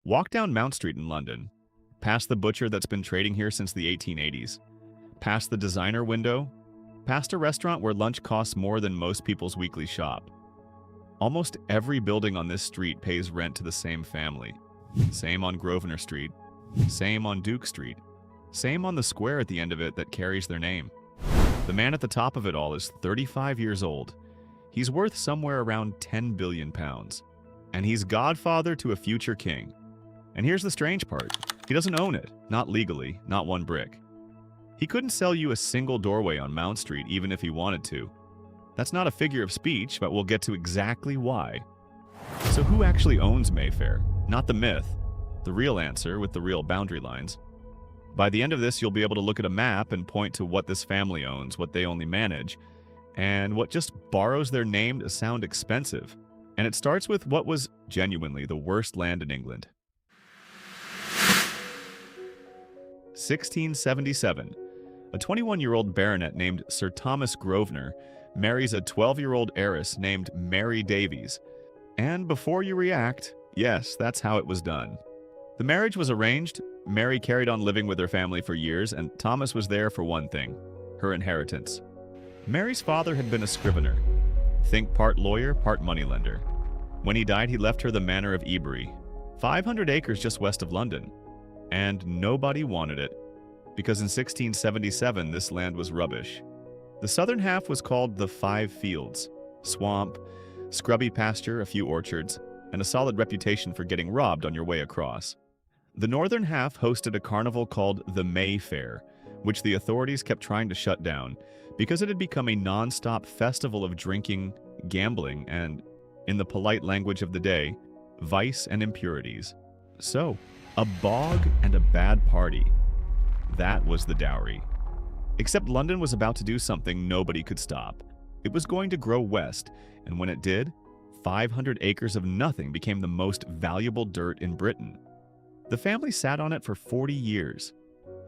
Walk down Mount Street in London, past the butcher that's been trading here since the 1880s, past the designer window, past a restaurant where lunch costs more than most people's weekly shop. Almost every building on this street pays rent to the same family. Same on Grosvenor Street, same on Duke Street, same on the square at the end of it that carries their name. The man at the top of it all is 35 years old. He's worth somewhere around 10 billion pounds. And he's godfather to a future king. And here's the strange part. He doesn't own it, not legally, not one brick. He couldn't sell you a single doorway on Mount Street even if he wanted to. That's not a figure of speech, but we'll get to exactly why. So who actually owns Mayfair? Not the myth. The real answer with the real boundary lines. By the end of this, you'll be able to look at a map and point to what this family owns, what they only manage, and what just borrows their name to sound expensive. And it starts with what was genuinely the worst land in England. 1677. A 21-year-old baronet named Sir Thomas Grosvenor marries a 12-year-old heiress named Mary Davies. And before you react, yes, that's how it was done. The marriage was arranged, Mary carried on living with her family for years, and Thomas was there for one thing: her inheritance. Mary's father had been a scrivener. Think part lawyer, part moneylender. When he died, he left her the manor of Ebury, 500 acres just west of London. And nobody wanted it, because in 1677 this land was rubbish. The southern half was called the Five Fields: swamp, scrubby pasture, a few orchards, and a solid reputation for getting robbed on your way across. The northern half hosted a carnival called the Mayfair, which the authorities kept trying to shut down because it had become a non-stop festival of drinking, gambling, and, in the polite language of the day, vice and impurities. So, a bog and a bad party. That was the dowry. Except London was about to do something nobody could stop. It was going to grow west, and when it did, 500 acres of nothing became the most valuable dirt in Britain. The family sat on it for 40 years.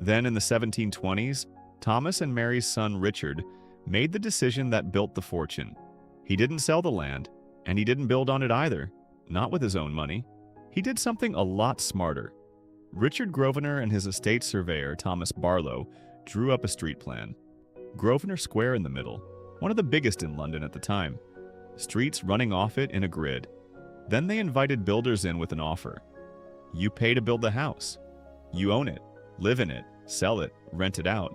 Then in the 1720s, Thomas and Mary's son Richard made the decision that built the fortune. He didn't sell the land, and he didn't build on it either, not with his own money. He did something a lot smarter. Richard Grosvenor and his estate surveyor, Thomas Barlow, drew up a street plan. Grosvenor Square in the middle, one of the biggest in London at the time. Streets running off it in a grid. Then they invited builders in with an offer. You pay to build the house. You own it, live in it, sell it, rent it out.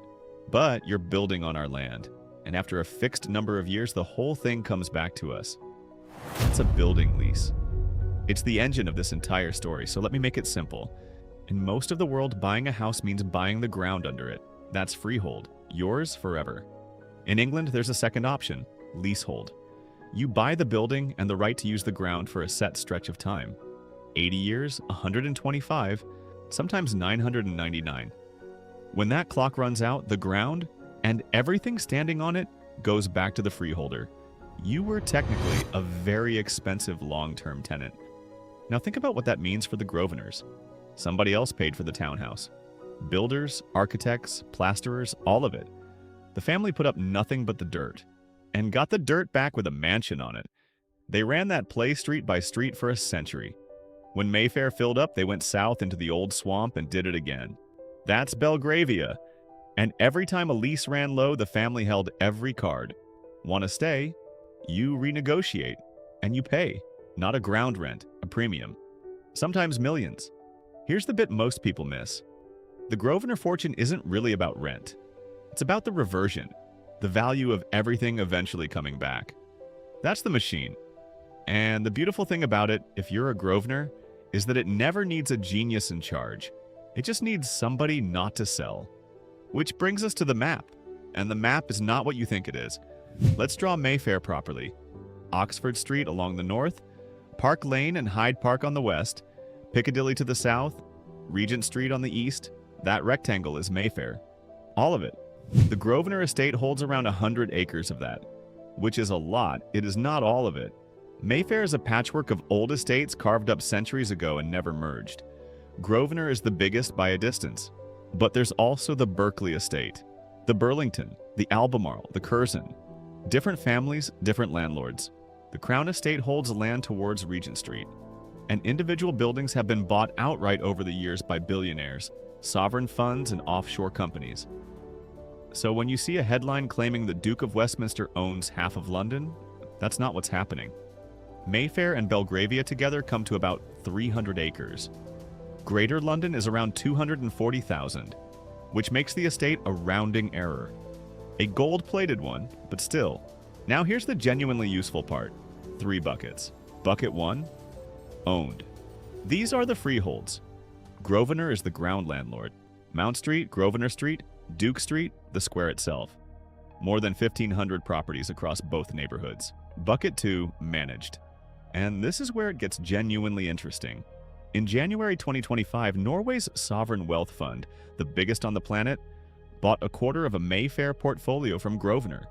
But you're building on our land. And after a fixed number of years, the whole thing comes back to us. It's a building lease. It's the engine of this entire story, so let me make it simple. In most of the world, buying a house means buying the ground under it. That's freehold, yours forever. In England, there's a second option, leasehold. You buy the building and the right to use the ground for a set stretch of time. 80 years, 125, sometimes 999. When that clock runs out, the ground and everything standing on it goes back to the freeholder. You were technically a very expensive long-term tenant. Now think about what that means for the Grosvenors. Somebody else paid for the townhouse. Builders, architects, plasterers, all of it. The family put up nothing but the dirt, and got the dirt back with a mansion on it. They ran that play street by street for a century. When Mayfair filled up, they went south into the old swamp and did it again. That's Belgravia. And every time a lease ran low, the family held every card. Want to stay? You renegotiate, and you pay. Not a ground rent, a premium. Sometimes millions. Here's the bit most people miss. The Grosvenor fortune isn't really about rent. It's about the reversion, the value of everything eventually coming back. That's the machine. And the beautiful thing about it, if you're a Grosvenor, is that it never needs a genius in charge. It just needs somebody not to sell. Which brings us to the map. And the map is not what you think it is. Let's draw Mayfair properly. Oxford Street along the north, Park Lane and Hyde Park on the west, Piccadilly to the south, Regent Street on the east. That rectangle is Mayfair. All of it. The Grosvenor estate holds around 100 acres of that, which is a lot. It is not all of it. Mayfair is a patchwork of old estates carved up centuries ago and never merged. Grosvenor is the biggest by a distance. But there's also the Berkeley estate, the Burlington, the Albemarle, the Curzon. Different families, different landlords. The Crown Estate holds land towards Regent Street. and individual buildings have been bought outright over the years by billionaires, sovereign funds, and offshore companies. So when you see a headline claiming the Duke of Westminster owns half of London, that's not what's happening. Mayfair and Belgravia together come to about 300 acres. Greater London is around 240,000, which makes the estate a rounding error. A gold-plated one, but still. Now here's the genuinely useful part. 3 buckets. Bucket 1, owned. These are the freeholds. Grosvenor is the ground landlord. Mount Street, Grosvenor Street, Duke Street, the square itself. More than 1,500 properties across both neighborhoods. Bucket 2, managed. And this is where it gets genuinely interesting. In January 2025, Norway's sovereign wealth fund, the biggest on the planet, bought a quarter of a Mayfair portfolio from Grosvenor.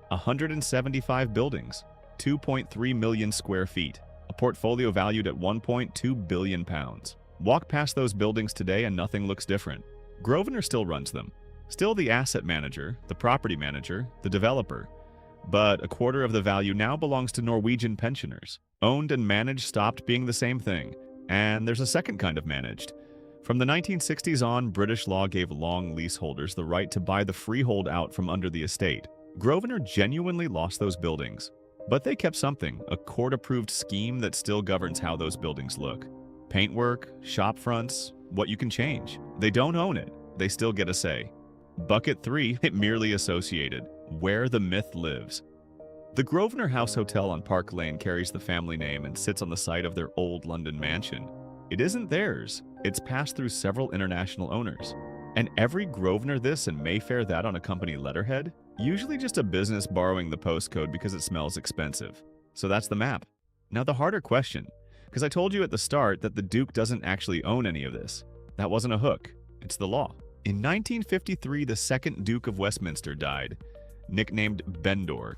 175 buildings, 2.3 million square feet, a portfolio valued at 1.2 billion pounds. Walk past those buildings today and nothing looks different. Grosvenor still runs them. Still the asset manager, the property manager, the developer. But a quarter of the value now belongs to Norwegian pensioners. Owned and managed stopped being the same thing. And there's a second kind of managed. From the 1960s on, British law gave long leaseholders the right to buy the freehold out from under the estate. Grosvenor genuinely lost those buildings. But they kept something, a court-approved scheme that still governs how those buildings look. Paintwork, shop fronts, what you can change. They don't own it. They still get a say. Bucket 3, it merely associated, where the myth lives. The Grosvenor House Hotel on Park Lane carries the family name and sits on the site of their old London mansion. It isn't theirs. It's passed through several international owners. And every Grosvenor this and Mayfair that on a company letterhead? Usually just a business borrowing the postcode because it smells expensive. So that's the map. Now the harder question, because I told you at the start that the Duke doesn't actually own any of this. That wasn't a hook. It's the law. In 1953, the second Duke of Westminster died, nicknamed Bendor.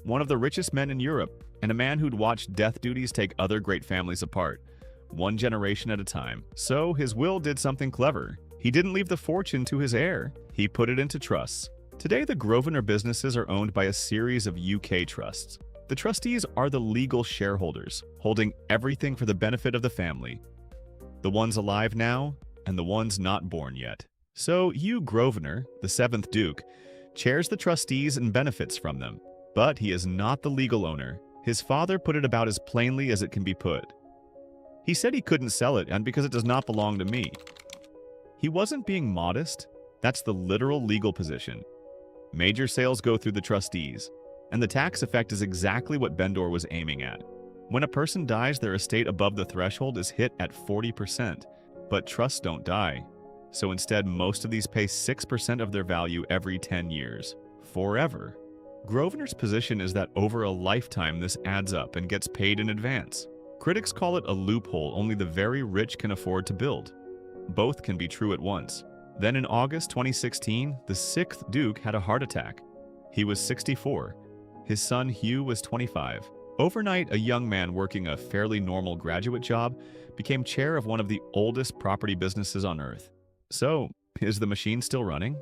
One of the richest men in Europe, and a man who'd watched death duties take other great families apart, one generation at a time. So his will did something clever. He didn't leave the fortune to his heir. He put it into trusts. Today, the Grosvenor businesses are owned by a series of UK trusts. The trustees are the legal shareholders, holding everything for the benefit of the family. The ones alive now, and the ones not born yet. So Hugh Grosvenor, the 7th Duke, chairs the trustees and benefits from them. But he is not the legal owner. His father put it about as plainly as it can be put. He said he couldn't sell it, and because it does not belong to me. He wasn't being modest. That's the literal legal position. Major sales go through the trustees, and the tax effect is exactly what Bendor was aiming at. When a person dies, their estate above the threshold is hit at 40%, but trusts don't die. So instead, most of these pay 6% of their value every 10 years. Forever. Grosvenor's position is that over a lifetime this adds up and gets paid in advance. Critics call it a loophole only the very rich can afford to build. Both can be true at once. Then in August 2016, the 6th Duke had a heart attack. He was 64. His son Hugh was 25. Overnight, a young man working a fairly normal graduate job became chair of one of the oldest property businesses on earth. So, is the machine still running?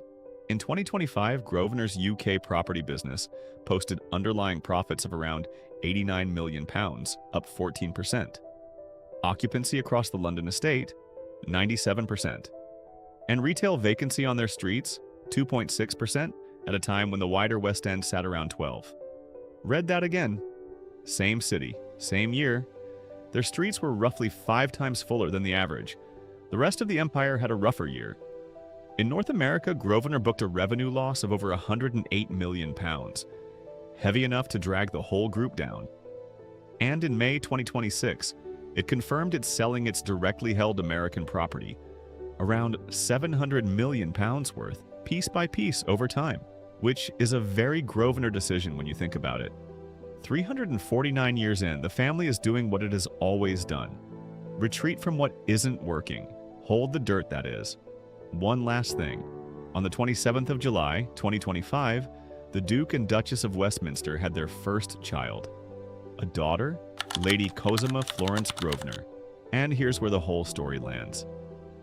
In 2025, Grosvenor's UK property business posted underlying profits of around £89 million, up 14%. Occupancy across the London estate, 97%. And retail vacancy on their streets, 2.6%, at a time when the wider West End sat around 12. Read that again. Same city, same year. Their streets were roughly 5 times fuller than the average. The rest of the empire had a rougher year. In North America, Grosvenor booked a revenue loss of over £108 million, heavy enough to drag the whole group down. And in May 2026, it confirmed it's selling its directly held American property, around £700 million worth, piece by piece over time, which is a very Grosvenor decision when you think about it. 349 years in, the family is doing what it has always done. Retreat from what isn't working. Hold the dirt, that is. One last thing. On the 27th of July, 2025, the Duke and Duchess of Westminster had their first child. A daughter, Lady Cosima Florence Grosvenor. And here's where the whole story lands.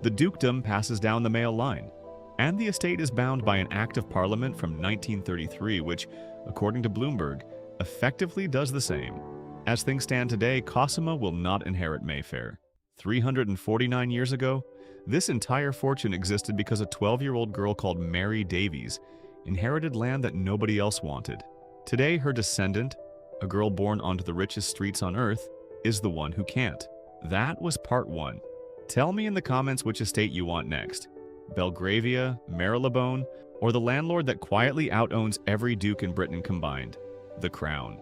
The dukedom passes down the male line, and the estate is bound by an Act of Parliament from 1933, which, according to Bloomberg, effectively does the same. As things stand today, Cosima will not inherit Mayfair. 349 years ago, this entire fortune existed because a 12-year-old girl called Mary Davies inherited land that nobody else wanted. Today, her descendant, a girl born onto the richest streets on earth, is the one who can't. That was part 1. Tell me in the comments which estate you want next: Belgravia, Marylebone, or the landlord that quietly outowns every duke in Britain combined, the Crown.